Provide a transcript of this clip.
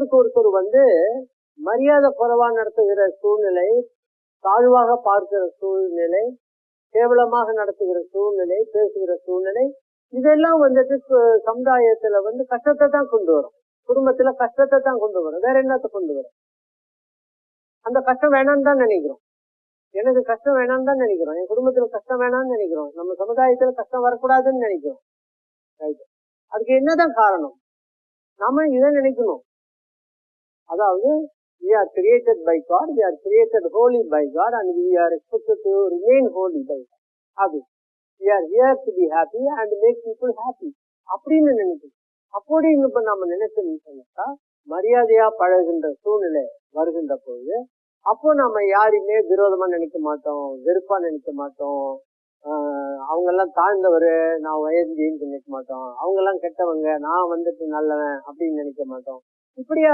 ஒருத்தர் மரியாதை குறைவா நடத்துகிற சூழ்நிலை, தாழ்வாக பார்க்கிற சூழ்நிலை, கேவலமாக நடத்துகிற சூழ்நிலை, பேசுகிற சூழ்நிலை, இதெல்லாம் சமுதாயத்துல கஷ்டத்தை தான் கொண்டு வரும். குடும்பத்துல கஷ்டத்தை தான் கொண்டு வரும். வேற என்னத்தை கொண்டு வரும்? அந்த கஷ்டம் வேணாம்னு தான் நினைக்கிறோம். எனக்கு கஷ்டம் வேணாம்னு தான் நினைக்கிறோம். என் குடும்பத்துல கஷ்டம் வேணாம்னு நினைக்கிறோம். நம்ம சமுதாயத்துல கஷ்டம் வரக்கூடாதுன்னு நினைக்கிறோம். அதுக்கு என்னதான் காரணம்? நாம இதை நினைக்கணும். அதாவது we are created by God, we are created holy by God, and we are expected to remain holy by God. அது we are here to be happy and make people happy அப்படின்னு நினைக்கணும். அப்படி இப்ப நம்ம நினைச்சோம்னா மரியாதையா பழகுகின்ற சூழ்நிலை வருகின்ற போது அப்போ நம்ம யாரையுமே விரோதமா நினைக்க மாட்டோம், வெறுப்பா நினைக்க மாட்டோம். அவங்க எல்லாம் தாழ்ந்தவரு, நான் உயர்ந்தின்னு நினைக்க மாட்டோம். அவங்க எல்லாம் கெட்டவங்க, நான் நல்லவன் அப்படின்னு நினைக்க மாட்டோம். இப்படியா